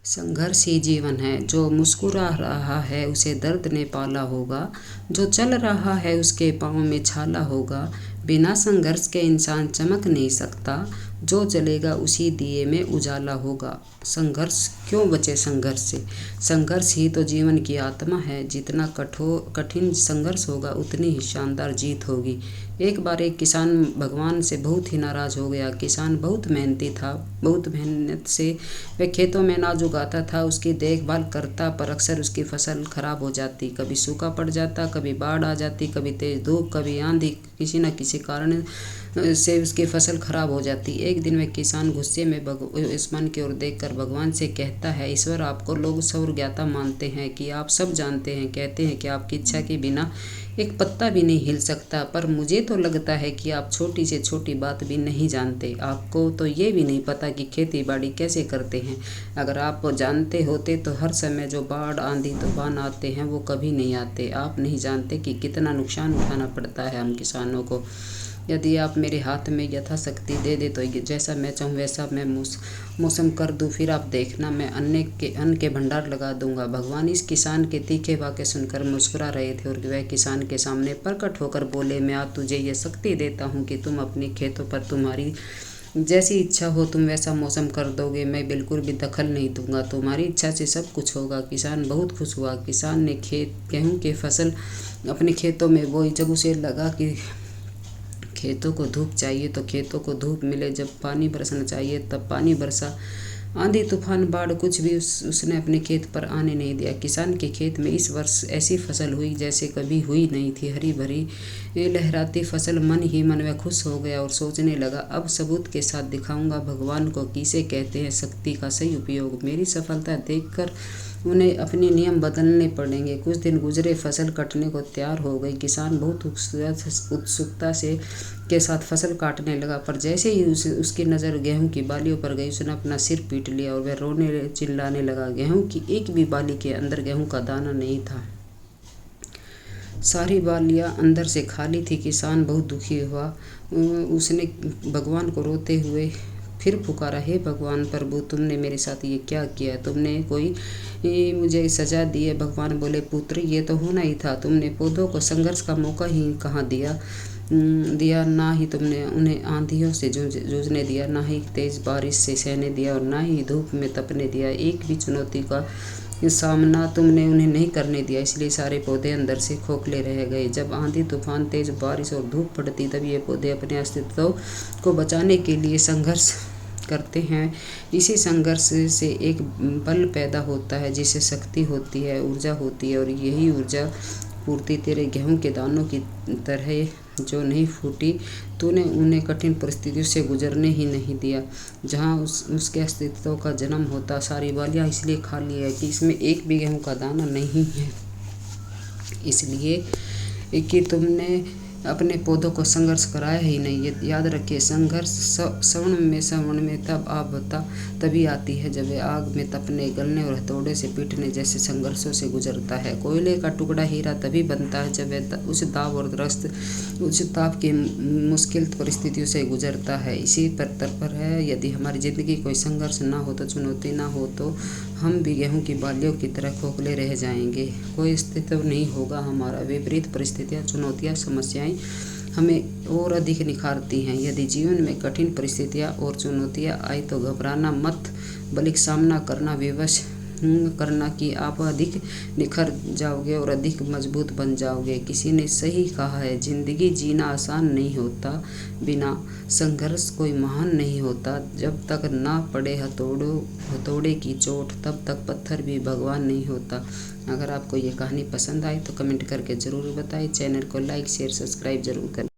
संघर्ष ही जीवन है। जो मुस्कुरा रहा है उसे दर्द ने पाला होगा, जो चल रहा है उसके पाँव में छाला होगा। बिना संघर्ष के इंसान चमक नहीं सकता, जो जलेगा उसी दिए में उजाला होगा। संघर्ष क्यों बचे संघर्ष से? संघर्ष ही तो जीवन की आत्मा है। जितना कठिन संघर्ष होगा उतनी ही शानदार जीत होगी। एक बार एक किसान भगवान से बहुत ही नाराज़ हो गया। किसान बहुत मेहनती था, बहुत मेहनत से वह खेतों में अनाज उगाता था, उसकी देखभाल करता, पर अक्सर उसकी फसल खराब हो जाती। कभी सूखा पड़ जाता, कभी बाढ़ आ जाती, कभी तेज धूप, कभी आंधी, किसी न किसी कारण से उसकी फसल खराब हो जाती। एक दिन वह किसान गुस्से में आसमान की ओर देखकर भगवान से कहता है, ईश्वर, आपको लोग सर्वज्ञाता मानते हैं कि आप सब जानते हैं, कहते हैं कि आपकी इच्छा के बिना एक पत्ता भी नहीं हिल सकता, पर मुझे तो लगता है कि आप छोटी से छोटी बात भी नहीं जानते। आपको तो ये भी नहीं पता कि खेती बाड़ी कैसे करते हैं। अगर आप जानते होते तो हर समय जो बाढ़, आंधी, तूफान आते हैं वो कभी नहीं आते। आप नहीं जानते कि कितना नुकसान उठाना पड़ता है हम किसानों को। यदि आप मेरे हाथ में यथाशक्ति दे दे तो जैसा मैं चाहूँ वैसा मैं मौसम कर दूँ, फिर आप देखना मैं अन्न के भंडार लगा दूंगा। भगवान इस किसान के तीखे वाक्य सुनकर मुस्कुरा रहे थे और वह किसान के सामने प्रकट होकर बोले, मैं आज तुझे यह शक्ति देता हूँ कि तुम अपने खेतों पर तुम्हारी जैसी इच्छा हो तुम वैसा मौसम कर दोगे। मैं बिल्कुल भी दखल नहीं दूंगा, तुम्हारी इच्छा से सब कुछ होगा। किसान बहुत खुश हुआ। किसान ने गेहूँ की फसल अपने खेतों में बोई। जब उसे लगा कि खेतों को धूप चाहिए तो खेतों को धूप मिले, जब पानी बरसना चाहिए तब पानी बरसा। आंधी, तूफान, बाढ़ कुछ भी उसने अपने खेत पर आने नहीं दिया। किसान के खेत में इस वर्ष ऐसी फसल हुई जैसे कभी हुई नहीं थी। हरी भरी लहराती फसल। मन ही मन में खुश हो गया और सोचने लगा, अब सबूत के साथ दिखाऊंगा भगवान को किसे कहते हैं शक्ति का सही उपयोग। मेरी सफलता देखकर उन्हें अपने नियम बदलने पड़ेंगे। कुछ दिन गुजरे, फसल कटने को तैयार हो गई। किसान बहुत उत्सुकता से के साथ फसल काटने लगा, पर जैसे ही उसकी नज़र गेहूं की बालियों पर गई, उसने अपना सिर पीट लिया और वह रोने चिल्लाने लगा। गेहूं की एक भी बाली के अंदर गेहूं का दाना नहीं था। सारी बालियां अंदर से खाली थी। किसान बहुत दुखी हुआ। उसने भगवान को रोते हुए फिर पुकारा, हे भगवान प्रभु, तुमने मेरे साथ ये क्या किया? तुमने कोई मुझे सजा दी है? भगवान बोले, पुत्र, ये तो होना ही था। तुमने पौधों को संघर्ष का मौका ही कहाँ दिया। ना ही तुमने उन्हें आंधियों से जूझने दिया, ना ही तेज बारिश से सहने दिया और ना ही धूप में तपने दिया। एक भी चुनौती का सामना तुमने उन्हें नहीं करने दिया, इसलिए सारे पौधे अंदर से खोखले रह गए। जब आंधी, तूफान, तेज बारिश और धूप पड़ती तब ये पौधे अपने अस्तित्व को बचाने के लिए संघर्ष करते हैं। इसी संघर्ष से एक बल पैदा होता है जिसे शक्ति होती है, ऊर्जा होती है, और यही ऊर्जा पूर्ति तेरे गेहूं के दानों की तरह जो नहीं फूटी। तूने उन्हें कठिन परिस्थितियों से गुजरने ही नहीं दिया जहां उसके अस्तित्व का जन्म होता। सारी बालियां इसलिए खाली है कि इसमें एक भी गेहूं का दाना नहीं है, इसलिए कि तुमने अपने पौधों को संघर्ष कराया ही नहीं। ये याद रखिए, संघर्ष श्रवण में तब आपदा तभी आती है जब वह आग में तपने, गलने और हथौड़े से पीटने जैसे संघर्षों से गुजरता है। कोयले का टुकड़ा हीरा तभी बनता है जब वह उस दाब और उस ताप की मुश्किल परिस्थितियों से गुजरता है। इसी पर है, यदि हमारी ज़िंदगी कोई संघर्ष ना हो तो, चुनौती ना हो तो हम भी गेहूं की बालियों की तरह खोखले रह जाएंगे। कोई अस्तित्व नहीं होगा हमारा। विपरीत परिस्थितियाँ, चुनौतियाँ, समस्याएं हमें और अधिक निखारती हैं। यदि जीवन में कठिन परिस्थितियाँ और चुनौतियाँ आई तो घबराना मत, बल्कि सामना करना, विवश करना कि आप अधिक निखर जाओगे और अधिक मजबूत बन जाओगे। किसी ने सही कहा है, जिंदगी जीना आसान नहीं होता, बिना संघर्ष कोई महान नहीं होता। जब तक ना पड़े हथौड़े की चोट तब तक पत्थर भी भगवान नहीं होता। अगर आपको ये कहानी पसंद आई तो कमेंट करके ज़रूर बताएं। चैनल को लाइक, शेयर, सब्सक्राइब जरूर करें।